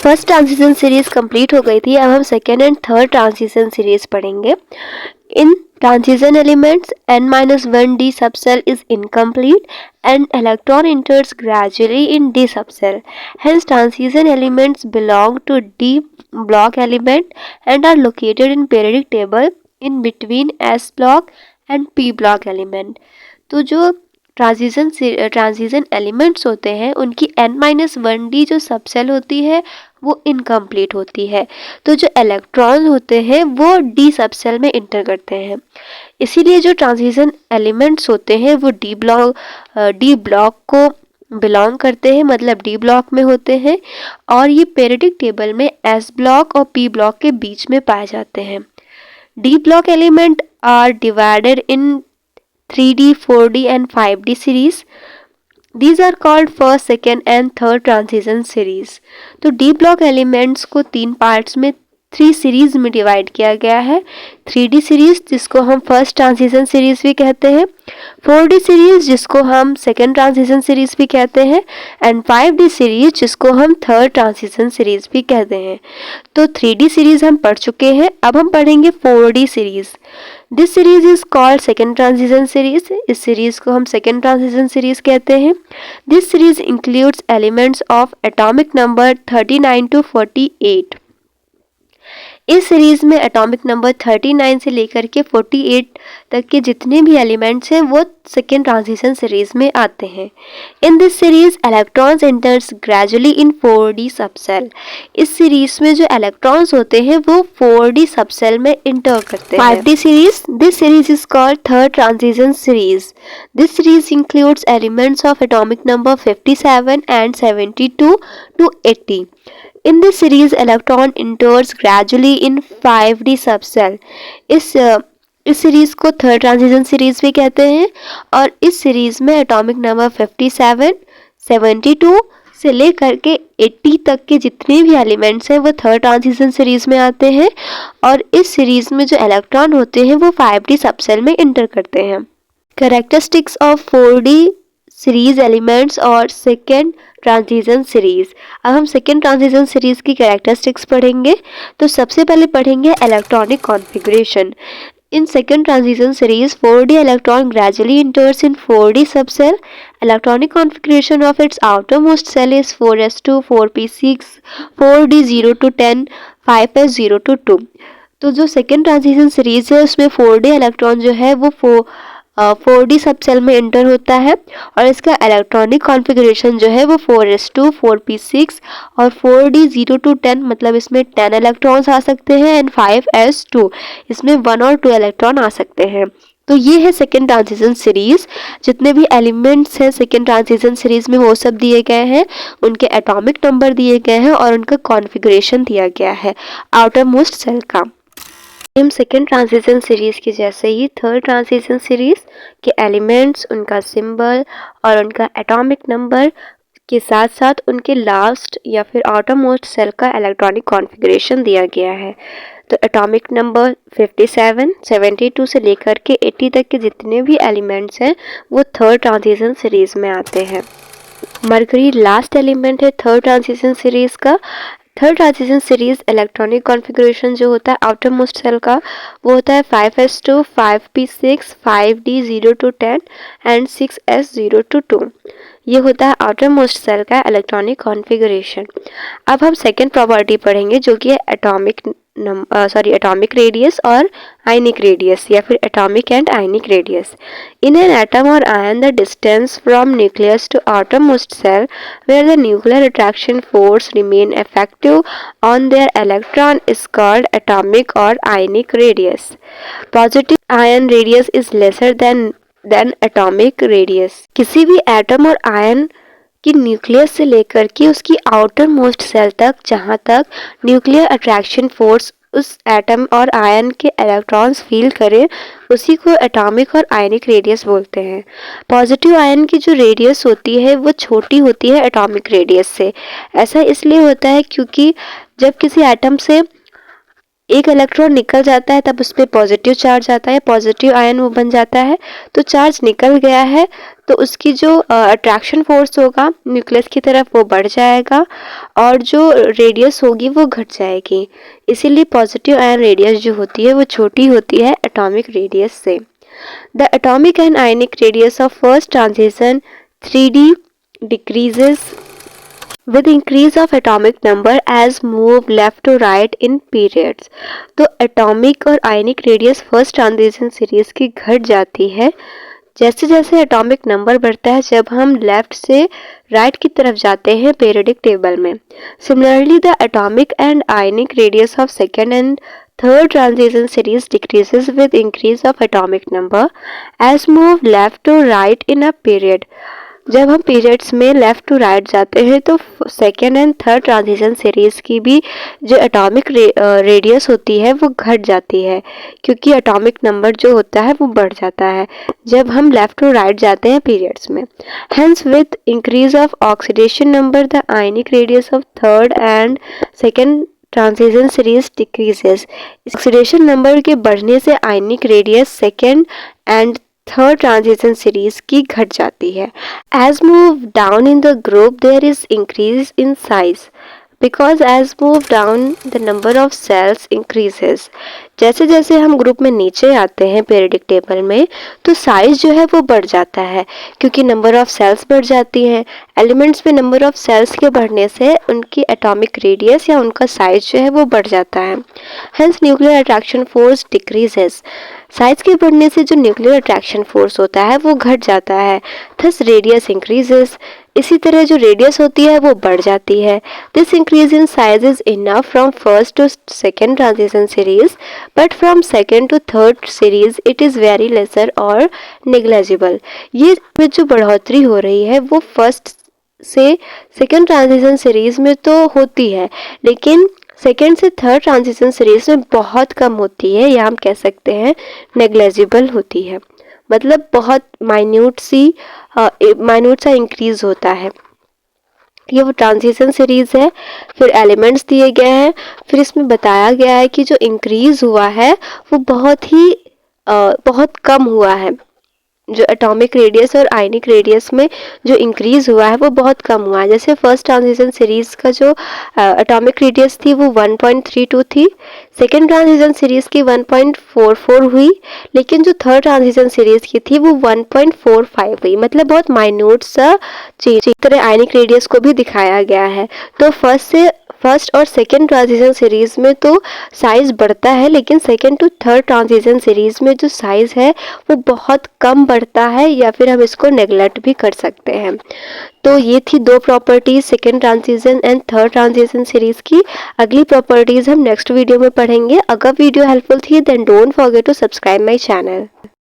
First transition series complete हो गई थी। अब हम second and third transition series पढ़ेंगे। इन transition elements n-1 d subcell is incomplete and electron enters gradually in d subcell. Hence transition elements belong to d block element and are located in periodic table in between s block and p block element. तो जो transition elements होते हैं उनकी n-1d जो subshell होती है वो incomplete होती है। तो जो इलेक्ट्रॉन होते हैं वो डी सबसेल में इंटर करते हैं। इसीलिए जो ट्रांजिशन एलिमेंट्स होते हैं वो डी ब्लॉक को बिलोंग करते हैं, मतलब डी ब्लॉक में होते हैं और ये पीरियोडिक टेबल में एस ब्लॉक और पी ब्लॉक के बीच में पाए जाते हैं। D block element are divided in 3D, 4D and 5D series. These are called first, second and third transition series. तो D block elements को तीन पार्ट्स में 3 सीरीज में डिवाइड किया गया है। 3D सीरीज जिसको हम फर्स्ट ट्रांजिशन सीरीज भी कहते हैं, 4D सीरीज जिसको हम सेकेंड ट्रांजिशन सीरीज भी कहते हैं एंड 5D सीरीज जिसको हम थर्ड ट्रांजिशन सीरीज भी कहते हैं। तो 3D सीरीज हम पढ़ चुके हैं, अब हम पढ़ेंगे 4D series. This series is called second transition series. इस सीरीज को हम सेकेंड ट्रांजिशन सीरीज कहते हैं। This series includes elements of atomic number 39 to 48। इस सीरीज में एटॉमिक नंबर 39 से लेकर के 48 तक के जितने भी एलिमेंट्स हैं वो सेकेंड ट्रांजिशन सीरीज में आते हैं। In this series electrons enters gradually in 4D subshell. इस सीरीज में जो इलेक्ट्रॉन्स होते हैं वो 4D सबसेल में इंटर करते हैं। 5D series, this series is called third transition series. This series includes elements of atomic number 57 and 72 to 80। In this series, electron enters gradually in 5D subcell. इस series को third transition series भी कहते हैं और इस series में atomic number 57, 72 से लेकर के 80 तक के जितने भी एलिमेंट्स हैं वो थर्ड ट्रांजिशन सीरीज में आते हैं और इस सीरीज में जो इलेक्ट्रॉन होते हैं वो 5D सबसेल में इंटर करते हैं। Characteristics of 4D series elements और सेकेंड ट्रांजिशन सीरीज। अब हम सेकेंड ट्रांजिशन सीरीज की कैरेक्टरिस्टिक्स पढ़ेंगे। तो सबसे पहले पढ़ेंगे electronic configuration. In second transition series 4D electron gradually enters in 4D subcell. Electronic configuration of its outermost cell is 4s2, 4p6, 4d 0 to 10, 5s 0 to 2। तो जो सेकेंड ट्रांजिशन सीरीज है उसमें 4D इलेक्ट्रॉन जो है वो 4D subshell में inter होता है और इसका इलेक्ट्रॉनिक कॉन्फ़िगरेशन जो है वो 4s2, 4p6 और 4d 0 to 10, मतलब इसमें 10 इलेक्ट्रॉन्स आ सकते हैं एंड 5s2 इसमें 1 और 2 इलेक्ट्रॉन आ सकते हैं। तो ये है सेकेंड ट्रांजिशन सीरीज। जितने भी एलिमेंट्स हैं सेकेंड ट्रांजिशन सीरीज में वो सब दिए गए हैं, उनके एटॉमिक नंबर दिए गए हैं और उनका कॉन्फ़िगरेशन दिया गया है आउटर मोस्ट सेल का। सेम सेकेंड ट्रांजिशन सीरीज के जैसे ही थर्ड ट्रांजिशन सीरीज के एलिमेंट्स, उनका सिंबल और उनका एटॉमिक नंबर के साथ साथ उनके लास्ट या फिर आउटर मोस्ट सेल का इलेक्ट्रॉनिक कॉन्फ़िगरेशन दिया गया है। तो एटॉमिक नंबर 57, 72 से लेकर के 80 तक के जितने भी एलिमेंट्स हैं वो थर्ड ट्रांजिशन सीरीज में आते हैं। मरकरी लास्ट एलिमेंट है थर्ड ट्रांजिशन सीरीज का। Third transition series electronic configuration जो होता है आउटर मोस्ट सेल का वो होता है 5s2, 5p6, 5d 0 to 10 and 6s 0 to 2। ये होता है आउटर मोस्ट सेल का इलेक्ट्रॉनिक कॉन्फ़िगरेशन। अब हम सेकेंड प्रॉपर्टी पढ़ेंगे जो कि है एटॉमिक रेडियस और आयनिक रेडियस या फिर atomic and ionic radius. In an atom और ion the distance from nucleus to outermost shell where the nuclear attraction force remain effective on their electron is called atomic or ionic radius. Positive ion radius is lesser than atomic radius. किसी भी atom और ion कि nucleus से लेकर के उसकी outer most shell तक जहाँ तक न्यूक्लियर अट्रैक्शन फोर्स उस एटम और आयन के इलेक्ट्रॉन्स फील करे उसी को एटॉमिक और आयनिक रेडियस बोलते हैं। पॉजिटिव आयन की जो रेडियस होती है वो छोटी होती है एटॉमिक रेडियस से। ऐसा इसलिए होता है क्योंकि जब किसी एटम से एक इलेक्ट्रॉन निकल जाता है तब उसमें पॉजिटिव चार्ज आता है, पॉजिटिव आयन वो बन जाता है। तो चार्ज निकल गया है तो उसकी जो अट्रैक्शन फोर्स होगा न्यूक्लियस की तरफ वो बढ़ जाएगा और जो रेडियस होगी वो घट जाएगी। इसीलिए पॉजिटिव आयन रेडियस जो होती है वो छोटी होती है एटॉमिक रेडियस से। The atomic and ionic radius of first transition 3D decreases with increase of atomic number as move left to right in periods। तो एटॉमिक और ionic radius first transition series की घट जाती है जैसे जैसे एटॉमिक नंबर बढ़ता है जब हम लेफ्ट से राइट की तरफ जाते हैं पीरियोडिक टेबल में। Similarly the atomic and ionic radius of second and third transition series decreases with increase of atomic number as move left to right in a period। जब हम पीरियड्स में left to right जाते हैं तो second and third transition series की भी जो atomic radius होती है वो घट जाती है क्योंकि एटॉमिक नंबर जो होता है वो बढ़ जाता है जब हम लेफ़्ट टू राइट जाते हैं पीरियड्स में। Hence with increase of oxidation number the ionic radius of third and second transition series decreases. Oxidation number के बढ़ने से ionic radius second and third transition series की घट जाती है। As move down in the group there is increase in size because as move down the number of shells increases. जैसे जैसे हम ग्रुप में नीचे आते हैं पीरियोडिक टेबल में तो साइज जो है वो बढ़ जाता है क्योंकि नंबर ऑफ सेल्स बढ़ जाती हैं। एलिमेंट्स में नंबर ऑफ सेल्स के बढ़ने से उनकी एटॉमिक रेडियस या उनका साइज जो है वो बढ़ जाता है। Hence nuclear attraction force decreases. Size के बढ़ने से जो न्यूक्लियर अट्रैक्शन फोर्स होता है वो घट जाता है। Thus radius increases. इसी तरह जो रेडियस होती है वो बढ़ जाती है। This increase in size is enough from first to second transition series but from second to third series it is very lesser और नेग्लेजिबल। ये जो बढ़ोतरी हो रही है वो फर्स्ट से सेकेंड ट्रांजिशन सीरीज में तो होती है लेकिन सेकेंड से थर्ड ट्रांजिशन सीरीज में बहुत कम होती है या हम कह सकते हैं नेग्लेजिबल होती है। मतलब बहुत माइन्यूट सा इंक्रीज होता है। ये वो ट्रांजिशन सीरीज है। फिर एलिमेंट्स दिए गए हैं। फिर इसमें बताया गया है कि जो इंक्रीज हुआ है वो बहुत कम हुआ है। जो एटॉमिक रेडियस और आयनिक रेडियस में जो इंक्रीज हुआ है वो बहुत कम हुआ है। जैसे फर्स्ट ट्रांजिशन सीरीज का जो एटॉमिक रेडियस थी वो 1.32 थी, सेकेंड ट्रांजिशन सीरीज की 1.44 हुई, लेकिन जो थर्ड ट्रांजिशन सीरीज की थी वो 1.45 हुई। मतलब बहुत माइन्यूट सा चीज। इस तरह आयनिक रेडियस को भी दिखाया गया है। तो फर्स्ट और सेकेंड ट्रांजिशन सीरीज में तो साइज बढ़ता है लेकिन second to third transition series में जो साइज है वो बहुत कम बढ़ता है या फिर हम इसको नेग्लेक्ट भी कर सकते हैं। तो ये थी दो properties second transition and third transition series की। अगली प्रॉपर्टीज हम नेक्स्ट वीडियो में पढ़ेंगे। अगर वीडियो हेल्पफुल थी then don't forget to subscribe my channel.